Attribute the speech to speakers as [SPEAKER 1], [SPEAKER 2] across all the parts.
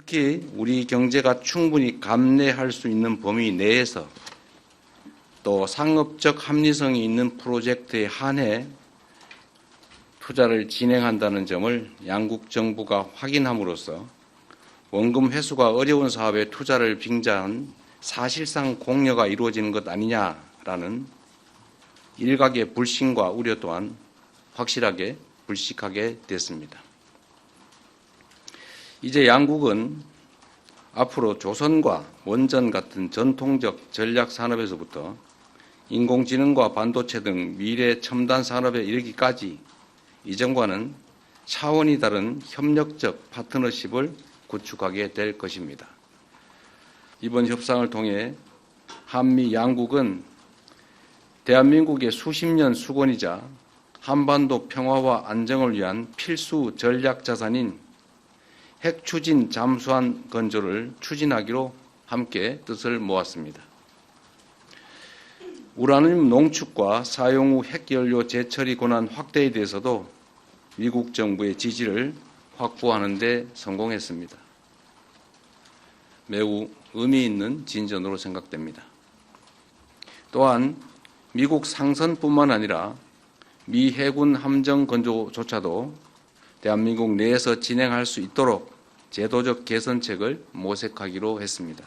[SPEAKER 1] 특히 우리 경제가 충분히 감내할 수 있는 범위 내에서 또 상업적 합리성이 있는 프로젝트에 한해 투자를 진행한다는 점을 양국 정부가 확인함으로써 원금 회수가 어려운 사업에 투자를 빙자한 사실상 공여가 이루어지는 것 아니냐라는 일각의 불신과 우려 또한 확실하게 불식하게 됐습니다. 이제 양국은 앞으로 조선과 원전 같은 전통적 전략 산업에서부터 인공지능과 반도체 등 미래 첨단 산업에 이르기까지 이전과는 차원이 다른 협력적 파트너십을 구축하게 될 것입니다. 이번 협상을 통해 한미 양국은 대한민국의 수십 년 수건이자 한반도 평화와 안정을 위한 필수 전략 자산인 핵 추진 잠수함 건조를 추진하기로 함께 뜻을 모았습니다. 우라늄 농축과 사용 후 핵연료 재처리 권한 확대에 대해서도 미국 정부의 지지를 확보하는 데 성공했습니다. 매우 의미 있는 진전으로 생각됩니다. 또한 미국 상선뿐만 아니라 미 해군 함정 건조조차도 대한민국 내에서 진행할 수 있도록 제도적 개선책을 모색하기로 했습니다.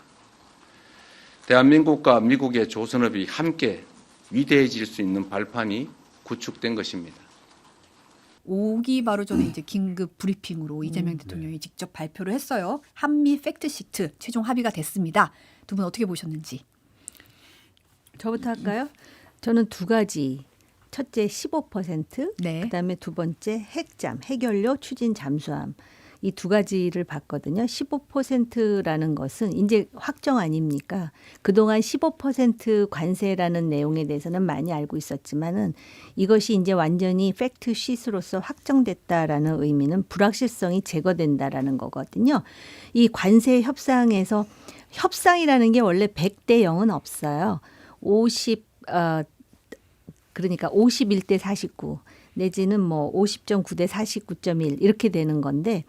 [SPEAKER 1] 대한민국과 미국의 조선업이 함께 위대해질 수 있는 발판이 구축된 것입니다.
[SPEAKER 2] 오기 바로 전에 이제 긴급 브리핑으로 이재명 대통령이 직접 발표를 했어요. 한미 팩트시트 최종 합의가 됐습니다. 두 분 어떻게 보셨는지.
[SPEAKER 3] 저부터 할까요? 저는 두 가지. 첫째 15%,
[SPEAKER 2] 네.
[SPEAKER 3] 그다음에 두 번째 핵연료 추진 잠수함. 이 두 가지를 봤거든요. 15%라는 것은 이제 확정 아닙니까? 그동안 15% 관세라는 내용에 대해서는 많이 알고 있었지만은 이것이 이제 완전히 팩트 시트로서 확정됐다라는 의미는 불확실성이 제거된다라는 거거든요. 이 관세 협상에서 협상이라는 게 원래 100대 0은 없어요. 그러니까 51대 49 내지는 뭐 50.9대 49.1 이렇게 되는 건데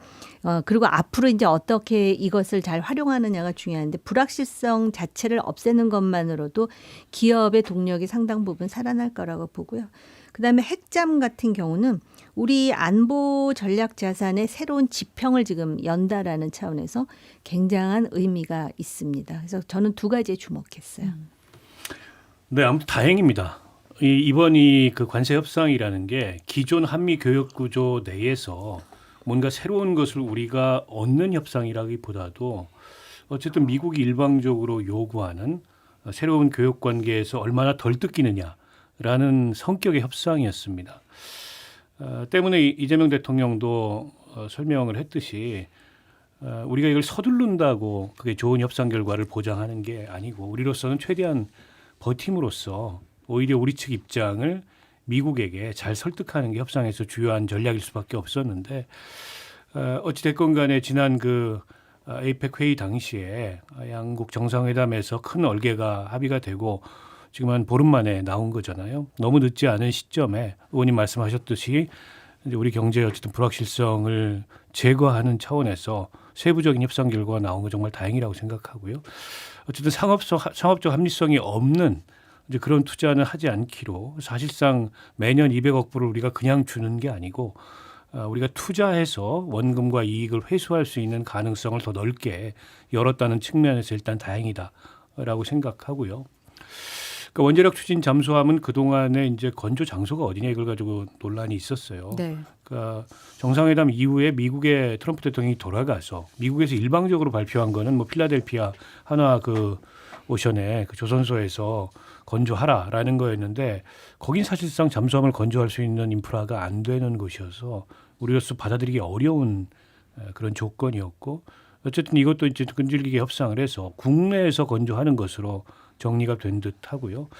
[SPEAKER 3] 그리고 앞으로 이제 어떻게 이것을 잘 활용하느냐가 중요한데 불확실성 자체를 없애는 것만으로도 기업의 동력이 상당 부분 살아날 거라고 보고요. 그다음에 핵잠 같은 경우는 우리 안보 전략 자산의 새로운 지평을 지금 연다라는 차원에서 굉장한 의미가 있습니다. 그래서 저는 두 가지에 주목했어요.
[SPEAKER 4] 네, 아무튼 다행입니다. 이번 그 관세 협상이라는 게 기존 한미 교역 구조 내에서 뭔가 새로운 것을 우리가 얻는 협상이라기보다도 어쨌든 미국이 일방적으로 요구하는 새로운 교역 관계에서 얼마나 덜 뜯기느냐라는 성격의 협상이었습니다. 때문에 이재명 대통령도 설명을 했듯이 우리가 이걸 서두른다고 그게 좋은 협상 결과를 보장하는 게 아니고 우리로서는 최대한 버팀으로써 오히려 우리 측 입장을 미국에게 잘 설득하는 게 협상에서 주요한 전략일 수밖에 없었는데 어찌 됐건 간에 지난 그 에이펙 회의 당시에 양국 정상회담에서 큰 얼개가 합의가 되고 지금 한 보름 만에 나온 거잖아요. 너무 늦지 않은 시점에 의원님 말씀하셨듯이 이제 우리 경제의 어쨌든 불확실성을 제거하는 차원에서 세부적인 협상 결과가 나온 거 정말 다행이라고 생각하고요. 어쨌든 상업적 합리성이 없는 이제 그런 투자는 하지 않기로 사실상 매년 200억 불을 우리가 그냥 주는 게 아니고 우리가 투자해서 원금과 이익을 회수할 수 있는 가능성을 더 넓게 열었다는 측면에서 일단 다행이다라고 생각하고요. 그러니까 원자력 추진 잠수함은 그동안에 이제 건조 장소가 어디냐 이걸 가지고 논란이 있었어요.
[SPEAKER 2] 네.
[SPEAKER 4] 그러니까 정상회담 이후에 미국의 트럼프 대통령이 돌아가서 미국에서 일방적으로 발표한 거는 뭐 필라델피아 한화 그 오션의 그 조선소에서 건조하라라는 거였는데 거긴 사실상 잠수함을 건조할 수 있는 인프라가 안 되는 곳이어서 우리로서 받아들이기 어려운 그런 조건이었고 어쨌든 이것도 이제 끈질기게 협상을 해서 국내에서 건조하는 것으로 정리가 된 듯하고요.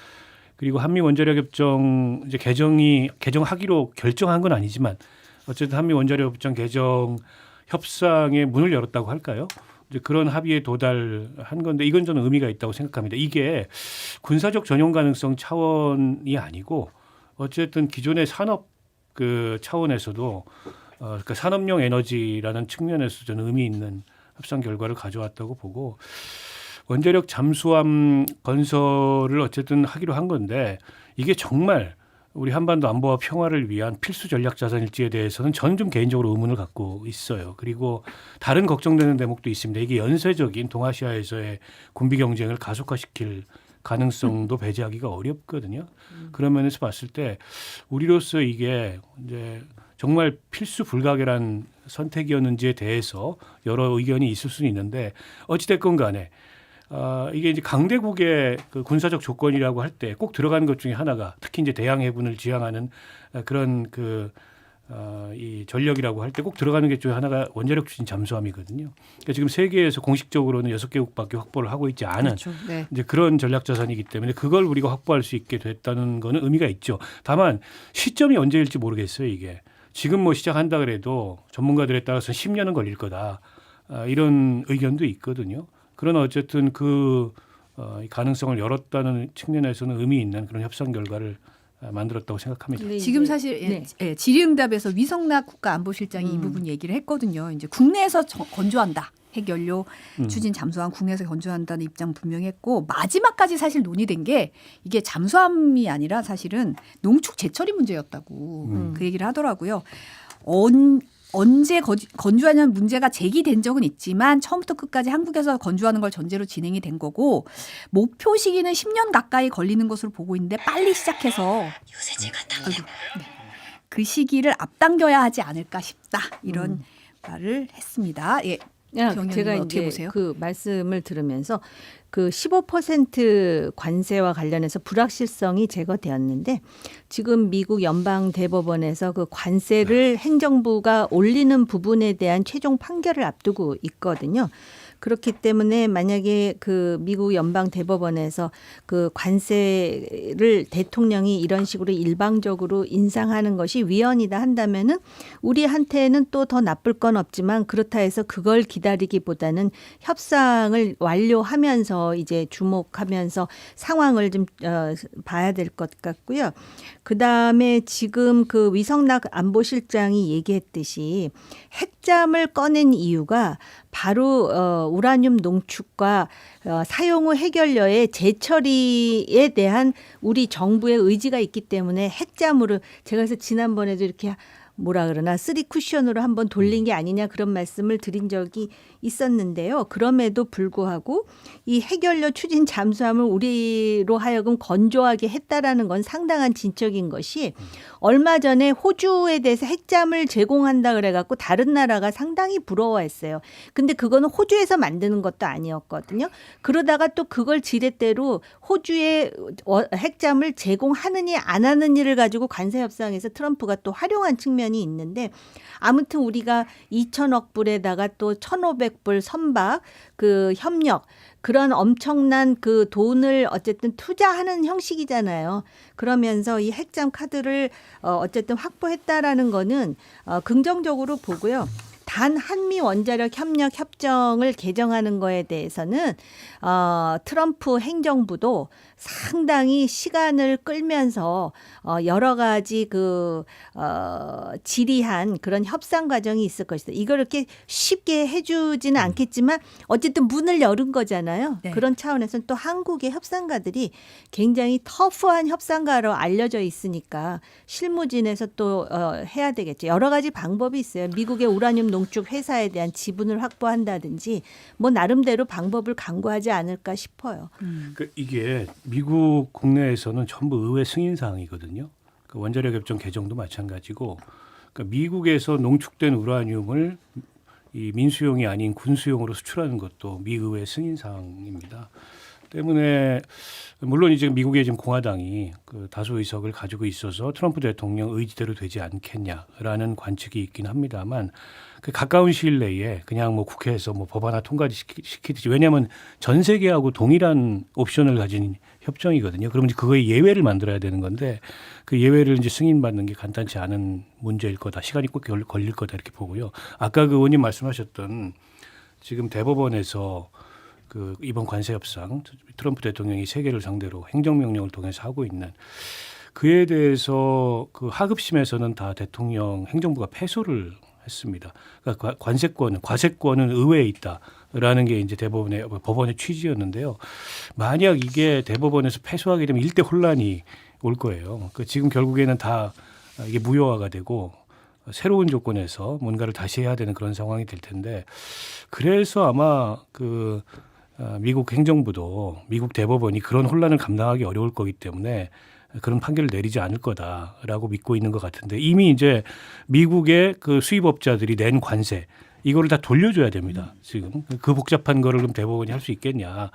[SPEAKER 4] 그리고 한미 원자력 협정 이제 개정하기로 결정한 건 아니지만 어쨌든 한미 원자력 협정 개정 협상의 문을 열었다고 할까요? 이제 그런 합의에 도달한 건데 이건 저는 의미가 있다고 생각합니다. 이게 군사적 전용 가능성 차원이 아니고 어쨌든 기존의 산업 그 차원에서도 그러니까 산업용 에너지라는 측면에서 저는 의미 있는 협상 결과를 가져왔다고 보고 원자력 잠수함 건설을 어쨌든 하기로 한 건데 이게 정말 우리 한반도 안보와 평화를 위한 필수 전략 자산일지에 대해서는 저는 좀 개인적으로 의문을 갖고 있어요. 그리고 다른 걱정되는 대목도 있습니다. 이게 연쇄적인 동아시아에서의 군비 경쟁을 가속화시킬 가능성도 배제하기가 어렵거든요. 그런 면에서 봤을 때 우리로서 이게 이제 정말 필수 불가결한 선택이었는지에 대해서 여러 의견이 있을 수는 있는데 어찌됐건 간에 이게 이제 강대국의 그 군사적 조건이라고 할 때 꼭 들어가는 것 중에 하나가 특히 이제 대양 해군을 지향하는 그런 이 전력이라고 할 때 꼭 들어가는 게 중에 하나가 원자력 추진 잠수함이거든요. 그러니까 지금 세계에서 공식적으로는 6개국밖에 확보를 하고 있지 않은
[SPEAKER 2] 그렇죠. 네.
[SPEAKER 4] 이제 그런 전략 자산이기 때문에 그걸 우리가 확보할 수 있게 됐다는 거는 의미가 있죠. 다만 시점이 언제일지 모르겠어요. 이게 지금 뭐 시작한다 그래도 전문가들에 따라서 10년은 걸릴 거다. 이런 의견도 있거든요. 그러나 어쨌든 이 가능성을 열었다는 측면에서는 의미 있는 그런 협상 결과를 만들었다고 생각합니다.
[SPEAKER 3] 근데
[SPEAKER 2] 지금
[SPEAKER 3] 이제-
[SPEAKER 2] 사실
[SPEAKER 3] 네.
[SPEAKER 2] 질의응답에서 위성락 국가안보실장이 이 부분 얘기를 했거든요. 이제 국내에서 건조한다. 핵연료 추진 잠수함 국내에서 건조한다는 입장 분명히 했고 마지막까지 사실 논의된 게 이게 잠수함이 아니라 사실은 농축 재처리 문제였다고 그 얘기를 하더라고요. 언제 건조하냐는 문제가 제기된 적은 있지만 처음부터 끝까지 한국에서 건조하는 걸 전제로 진행이 된 거고 목표 시기는 10년 가까이 걸리는 것으로 보고 있는데 빨리 시작해서 아이고, 네. 그 시기를 앞당겨야 하지 않을까 싶다 이런 말을 했습니다. 예. 정의원님
[SPEAKER 3] 제가
[SPEAKER 2] 어떻게
[SPEAKER 3] 이제
[SPEAKER 2] 보세요?
[SPEAKER 3] 그 말씀을 들으면서 그 15% 관세와 관련해서 불확실성이 제거되었는데 지금 미국 연방 대법원에서 그 관세를 행정부가 올리는 부분에 대한 최종 판결을 앞두고 있거든요. 그렇기 때문에 만약에 그 미국 연방 대법원에서 그 관세를 대통령이 이런 식으로 일방적으로 인상하는 것이 위헌이다 한다면은 우리한테는 또 더 나쁠 건 없지만 그렇다 해서 그걸 기다리기보다는 협상을 완료하면서 이제 주목하면서 상황을 좀 봐야 될 것 같고요. 그다음에 지금 그 위성락 안보실장이 얘기했듯이 핵잠을 꺼낸 이유가 바로 우라늄 농축과 사용 후 핵연료의 재처리에 대한 우리 정부의 의지가 있기 때문에 핵잠으로 제가 그래서 지난번에도 이렇게 뭐라 그러나 쓰리 쿠션으로 한번 돌린 게 아니냐 그런 말씀을 드린 적이 있었는데요. 그럼에도 불구하고 이 핵연료 추진 잠수함을 우리로 하여금 건조하게 했다라는 건 상당한 진척인 것이 얼마 전에 호주에 대해서 핵잠을 제공한다 그래갖고 다른 나라가 상당히 부러워했어요. 근데 그거는 호주에서 만드는 것도 아니었거든요. 그러다가 또 그걸 지렛대로 호주에 핵잠을 제공하느니 안 하느니를 가지고 관세 협상에서 트럼프가 또 활용한 측면이 있는데 아무튼 우리가 2천억 불에다가 또 1,500불 선박 그 협력 그런 엄청난 그 돈을 어쨌든 투자하는 형식이잖아요. 그러면서 이 핵잠 카드를 어쨌든 확보했다라는 거는 긍정적으로 보고요. 단 한미 원자력 협력 협정을 개정하는 거에 대해서는 트럼프 행정부도 상당히 시간을 끌면서 여러 가지 지리한 그런 협상 과정이 있을 것이다. 이걸 이렇게 쉽게 해주지는 않겠지만 어쨌든 문을 열은 거잖아요.
[SPEAKER 2] 네.
[SPEAKER 3] 그런 차원에서는 또 한국의 협상가들이 굉장히 터프한 협상가로 알려져 있으니까 실무진에서 또 해야 되겠죠. 여러 가지 방법이 있어요. 미국의 우라늄 농축 회사에 대한 지분을 확보한다든지 뭐 나름대로 방법을 강구하지 않을까 싶어요.
[SPEAKER 4] 그러니까 이게 미국 국내에서는 전부 의회 승인 사항이거든요. 그 원자력 협정 개정도 마찬가지고, 그러니까 미국에서 농축된 우라늄을 이 민수용이 아닌 군수용으로 수출하는 것도 미 의회 승인 사항입니다. 때문에 물론 이제 미국의 지금 공화당이 그 다수 의석을 가지고 있어서 트럼프 대통령 의지대로 되지 않겠냐라는 관측이 있긴 합니다만 그 가까운 시일 내에 그냥 뭐 국회에서 뭐 법 하나 통과시키듯이 왜냐하면 전 세계하고 동일한 옵션을 가진 협정이거든요. 그러면 이제 그거에 예외를 만들어야 되는 건데 그 예외를 이제 승인받는 게 간단치 않은 문제일 거다. 시간이 꼭 걸릴 거다 이렇게 보고요. 아까 그 의원님 말씀하셨던 지금 대법원에서 그 이번 관세 협상 트럼프 대통령이 세계를 상대로 행정명령을 통해서 하고 있는 그에 대해서 그 하급심에서는 다 대통령 행정부가 패소를 했습니다. 그러니까 과세권은 의회에 있다라는 게 이제 대법원의 법원의 취지였는데요. 만약 이게 대법원에서 패소하게 되면 일대 혼란이 올 거예요. 지금 결국에는 다 이게 무효화가 되고 새로운 조건에서 뭔가를 다시 해야 되는 그런 상황이 될 텐데, 그래서 아마 미국 행정부도 미국 대법원이 그런 혼란을 감당하기 어려울 거기 때문에 그런 판결을 내리지 않을 거다라고 믿고 있는 것 같은데, 이미 이제 미국의 그 수입업자들이 낸 관세 이거를 다 돌려줘야 됩니다. 지금 그 복잡한 거를 그럼 대법원이 할 수 있겠냐.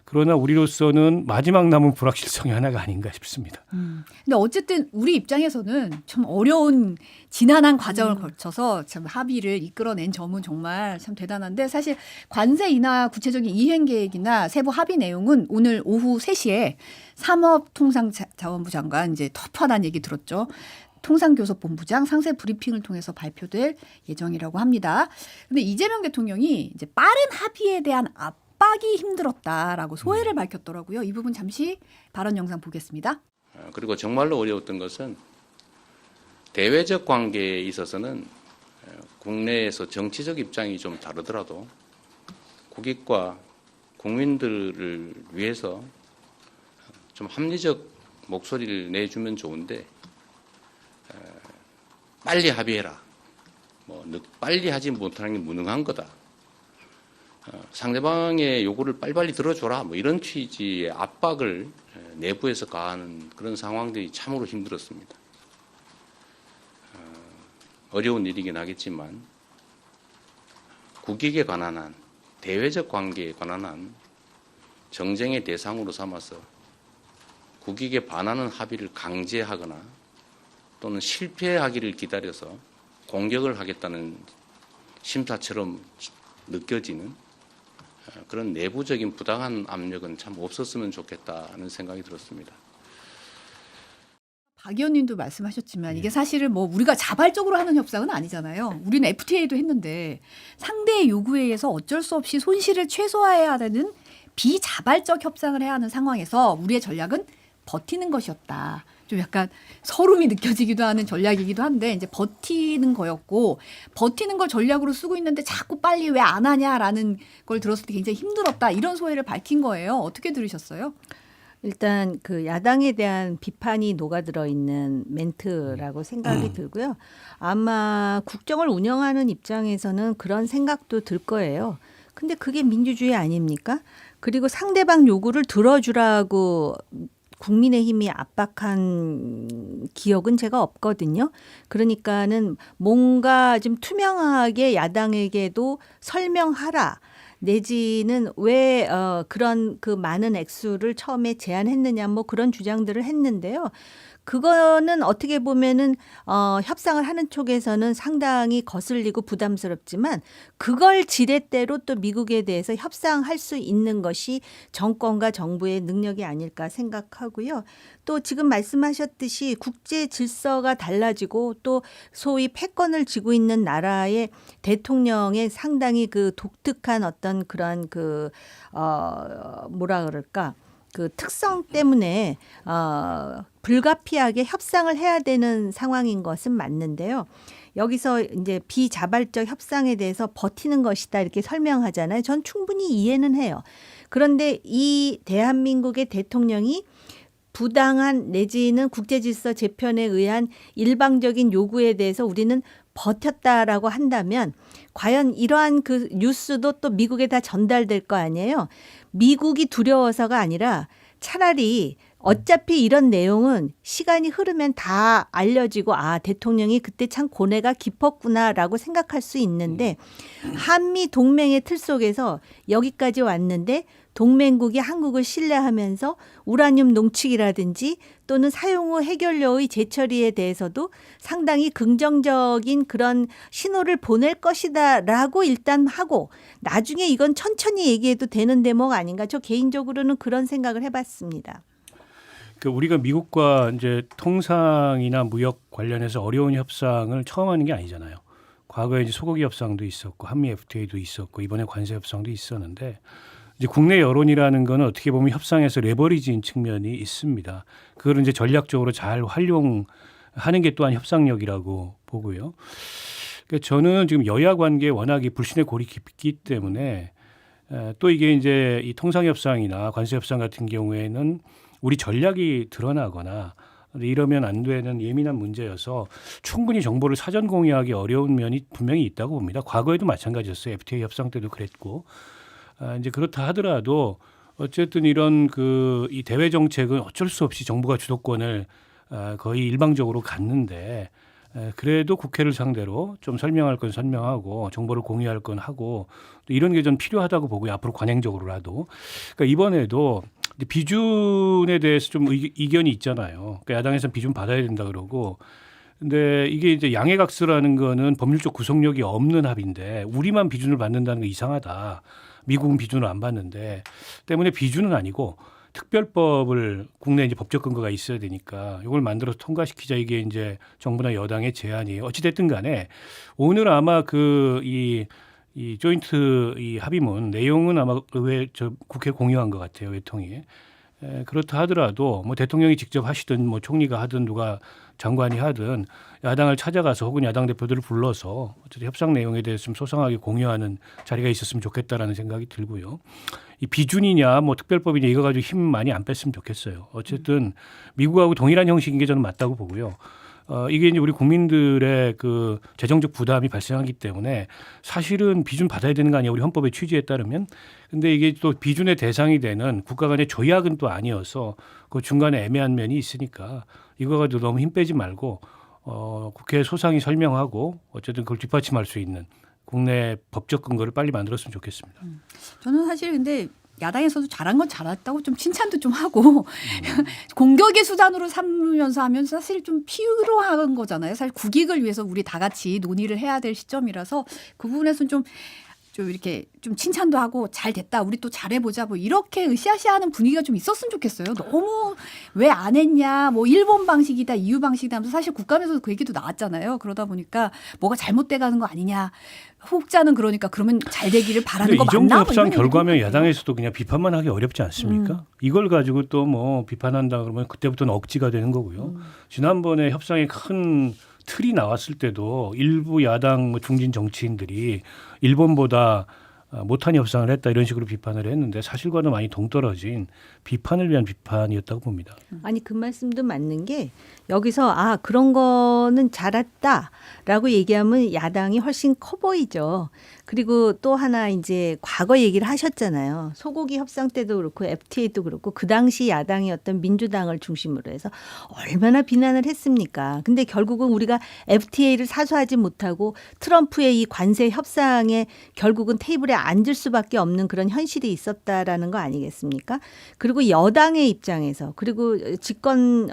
[SPEAKER 4] 그러나 우리로서는 마지막 남은 불확실성이 하나가 아닌가 싶습니다.
[SPEAKER 2] 근데 어쨌든 우리 입장에서는 참 어려운 지난한 과정을 거쳐서 참 합의를 이끌어낸 점은 정말 참 대단한데, 사실 관세 인하 구체적인 이행 계획이나 세부 합의 내용은 오늘 오후 3시에 산업통상자원부 장관 이제 터프하다는 얘기 들었죠. 통상교섭본부장 상세 브리핑을 통해서 발표될 예정이라고 합니다. 근데 이재명 대통령이 이제 빠른 합의에 대한 압박이 힘들었다라고 소회를 밝혔더라고요. 이 부분 잠시 발언 영상 보겠습니다.
[SPEAKER 1] 그리고 정말로 어려웠던 것은 대외적 관계에 있어서는 국내에서 정치적 입장이 좀 다르더라도 국익과 국민들을 위해서 좀 합리적 목소리를 내주면 좋은데, 빨리 합의해라, 빨리 하지 못하는 게 무능한 거다, 상대방의 요구를 빨리빨리 들어줘라, 이런 취지의 압박을 내부에서 가하는 그런 상황들이 참으로 힘들었습니다. 어려운 일이긴 하겠지만 국익에 관한 한, 대외적 관계에 관한 한 정쟁의 대상으로 삼아서 국익에 반하는 합의를 강제하거나 또는 실패하기를 기다려서 공격을 하겠다는 심사처럼 느껴지는 그런 내부적인 부당한 압력은 참 없었으면 좋겠다는 생각이 들었습니다.
[SPEAKER 2] 박 의원님도 말씀하셨지만 이게 사실은 우리가 자발적으로 하는 협상은 아니잖아요. 우리는 FTA도 했는데 상대의 요구에 의해서 어쩔 수 없이 손실을 최소화해야 되는 비자발적 협상을 해야 하는 상황에서 우리의 전략은 버티는 것이었다. 좀 약간 서름이 느껴지기도 하는 전략이기도 한데, 이제 버티는 거였고, 버티는 걸 전략으로 쓰고 있는데 자꾸 빨리 왜 안 하냐라는 걸 들었을 때 굉장히 힘들었다, 이런 소회를 밝힌 거예요. 어떻게 들으셨어요?
[SPEAKER 3] 일단 그 야당에 대한 비판이 녹아들어 있는 멘트라고 생각이 들고요. 아마 국정을 운영하는 입장에서는 그런 생각도 들 거예요. 근데 그게 민주주의 아닙니까? 그리고 상대방 요구를 들어주라고 국민의힘이 압박한 기억은 제가 없거든요. 그러니까는 뭔가 좀 투명하게 야당에게도 설명하라. 내지는 왜 그런 그 많은 액수를 처음에 제안했느냐, 그런 주장들을 했는데요. 그거는 어떻게 보면은 협상을 하는 쪽에서는 상당히 거슬리고 부담스럽지만, 그걸 지렛대로 또 미국에 대해서 협상할 수 있는 것이 정권과 정부의 능력이 아닐까 생각하고요. 또 지금 말씀하셨듯이 국제 질서가 달라지고 또 소위 패권을 쥐고 있는 나라의 대통령의 상당히 그 독특한 어떤 그런 뭐라 그럴까, 그 특성 때문에 불가피하게 협상을 해야 되는 상황인 것은 맞는데요. 여기서 이제 비자발적 협상에 대해서 버티는 것이다 이렇게 설명하잖아요. 전 충분히 이해는 해요. 그런데 이 대한민국의 대통령이 부당한 내지는 국제질서 재편에 의한 일방적인 요구에 대해서 우리는 버텼다라고 한다면, 과연 이러한 그 뉴스도 또 미국에 다 전달될 거 아니에요. 미국이 두려워서가 아니라 차라리 어차피 이런 내용은 시간이 흐르면 다 알려지고, 대통령이 그때 참 고뇌가 깊었구나라고 생각할 수 있는데, 한미 동맹의 틀 속에서 여기까지 왔는데 동맹국이 한국을 신뢰하면서 우라늄 농축이라든지 또는 사용 후 해결료의 재처리에 대해서도 상당히 긍정적인 그런 신호를 보낼 것이다라고 일단 하고, 나중에 이건 천천히 얘기해도 되는 대목 아닌가, 저 개인적으로는 그런 생각을 해봤습니다.
[SPEAKER 4] 우리가 미국과 이제 통상이나 무역 관련해서 어려운 협상을 처음 하는 게 아니잖아요. 과거에 이제 소고기 협상도 있었고 한미 FTA도 있었고 이번에 관세 협상도 있었는데, 이제 국내 여론이라는 거는 어떻게 보면 협상에서 레버리지인 측면이 있습니다. 그걸 이제 전략적으로 잘 활용하는 게 또한 협상력이라고 보고요. 그러니까 저는 지금 여야 관계에 워낙 이 불신의 골이 깊기 때문에 또 이게 이제 이 통상협상이나 관세협상 같은 경우에는 우리 전략이 드러나거나 이러면 안 되는 예민한 문제여서 충분히 정보를 사전 공유하기 어려운 면이 분명히 있다고 봅니다. 과거에도 마찬가지였어요. FTA 협상 때도 그랬고 이제 그렇다 하더라도 어쨌든 이런 이 대외 정책은 어쩔 수 없이 정부가 주도권을 거의 일방적으로 갖는데 그래도 국회를 상대로 좀 설명할 건 설명하고 정보를 공유할 건 하고 또 이런 게 좀 필요하다고 보고요. 앞으로 관행적으로라도. 그러니까 이번에도 비준에 대해서 좀 이견이 있잖아요. 그러니까 야당에서는 비준 받아야 된다 그러고 근데 이게 이제 양해각서라는 거는 법률적 구속력이 없는 합의인데 우리만 비준을 받는다는 거 이상하다. 미국은 비준을 안 받는데 때문에 비준은 아니고 특별법을 국내 이제 법적 근거가 있어야 되니까 이걸 만들어서 통과시키자 이게 이제 정부나 여당의 제안이에요. 어찌 됐든 간에 오늘 아마 이 조인트 이 합의문 내용은 아마 국회 공유한 것 같아요. 외통위. 그렇다 하더라도 뭐 대통령이 직접 하시든 뭐 총리가 하든 누가 장관이 하든 야당을 찾아가서 혹은 야당 대표들을 불러서 어쨌든 협상 내용에 대해서 좀 소상하게 공유하는 자리가 있었으면 좋겠다라는 생각이 들고요. 이 비준이냐 뭐 특별법이냐 이거 가지고 힘 많이 안 뺐으면 좋겠어요. 어쨌든 미국하고 동일한 형식인 게 저는 맞다고 보고요. 이게 이제 우리 국민들의 그 재정적 부담이 발생하기 때문에 사실은 비준 받아야 되는 거 아니야 우리 헌법의 취지에 따르면. 근데 이게 또 비준의 대상이 되는 국가 간의 조약은 또 아니어서 그 중간에 애매한 면이 있으니까 이거 가지고 너무 힘 빼지 말고 국회에 소상히 설명하고 어쨌든 그걸 뒷받침할 수 있는 국내 법적 근거를 빨리 만들었으면 좋겠습니다.
[SPEAKER 2] 저는 사실 근데 야당에서도 잘한 건 잘했다고 좀 칭찬도 좀 하고 공격의 수단으로 삼으면서 하면 사실 좀 필요한 거잖아요. 사실 국익을 위해서 우리 다 같이 논의를 해야 될 시점이라서 그 부분에서는 좀 이렇게 좀 칭찬도 하고 잘 됐다. 우리 또 잘해보자. 뭐 이렇게 으쌰으쌰하는 분위기가 좀 있었으면 좋겠어요. 너무 왜 안 했냐. 뭐 일본 방식이다. EU 방식이다 하면서 사실 국감에서도 그 얘기도 나왔잖아요. 그러다 보니까 뭐가 잘못돼가는 거 아니냐. 혹자는 그러니까 그러면 잘 되기를 바라는 거
[SPEAKER 4] 이 정도
[SPEAKER 2] 맞나?
[SPEAKER 4] 협상
[SPEAKER 2] 뭐 이런
[SPEAKER 4] 결과면
[SPEAKER 2] 얘기도
[SPEAKER 4] 야당에서도 그냥 비판만 하기 어렵지 않습니까? 이걸 가지고 또 뭐 비판한다 그러면 그때부터는 억지가 되는 거고요. 지난번에 협상에 큰 틀이 나왔을 때도 일부 야당 뭐 중진 정치인들이 일본보다 못한 협상을 했다 이런 식으로 비판을 했는데 사실과는 많이 동떨어진 비판을 위한 비판이었다고 봅니다.
[SPEAKER 3] 아니 그 말씀도 맞는 게 여기서 그런 거는 잘했다라고 얘기하면 야당이 훨씬 커 보이죠. 그리고 또 하나 이제 과거 얘기를 하셨잖아요. 소고기 협상 때도 그렇고 FTA도 그렇고 그 당시 야당이 어떤 민주당을 중심으로 해서 얼마나 비난을 했습니까? 근데 결국은 우리가 FTA를 사수하지 못하고 트럼프의 이 관세 협상에 결국은 테이블에 앉을 수밖에 없는 그런 현실이 있었다라는 거 아니겠습니까? 그리고 여당의 입장에서 그리고 집권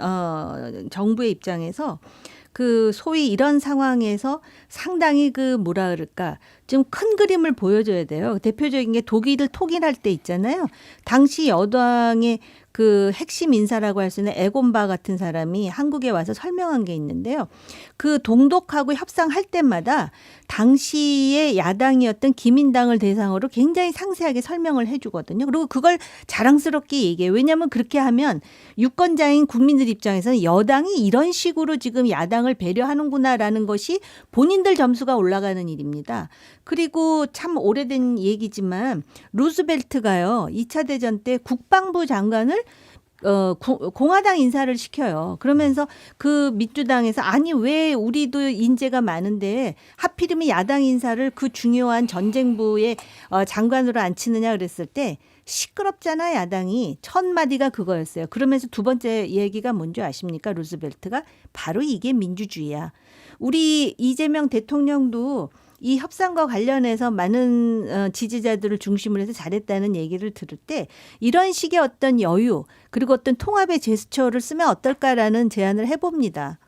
[SPEAKER 3] 정부의 입장에서 그 소위 이런 상황에서 상당히 그 뭐라 그럴까 좀 큰 그림을 보여줘야 돼요. 대표적인 게 독일을 통일할 때 있잖아요. 당시 여당의 그 핵심 인사라고 할 수 있는 에곤바 같은 사람이 한국에 와서 설명한 게 있는데요. 그 동독하고 협상할 때마다 당시의 야당이었던 기민당을 대상으로 굉장히 상세하게 설명을 해주거든요. 그리고 그걸 자랑스럽게 얘기해요. 왜냐하면 그렇게 하면 유권자인 국민들 입장에서는 여당이 이런 식으로 지금 야당을 배려하는구나라는 것이 본인들 점수가 올라가는 일입니다. 그리고 참 오래된 얘기지만 루스벨트가요. 2차 대전 때 국방부 장관을 공화당 인사를 시켜요. 그러면서 그 민주당에서 아니 왜 우리도 인재가 많은데 하필이면 야당 인사를 그 중요한 전쟁부의 장관으로 앉히느냐 그랬을 때 시끄럽잖아 야당이. 첫 마디가 그거였어요. 그러면서 두 번째 얘기가 뭔지 아십니까? 루스벨트가 바로 이게 민주주의야. 우리 이재명 대통령도 이 협상과 관련해서 많은 지지자들을 중심으로 해서 잘했다는 얘기를 들을 때 이런 식의 어떤 여유 그리고 어떤 통합의 제스처를 쓰면 어떨까라는 제안을 해봅니다.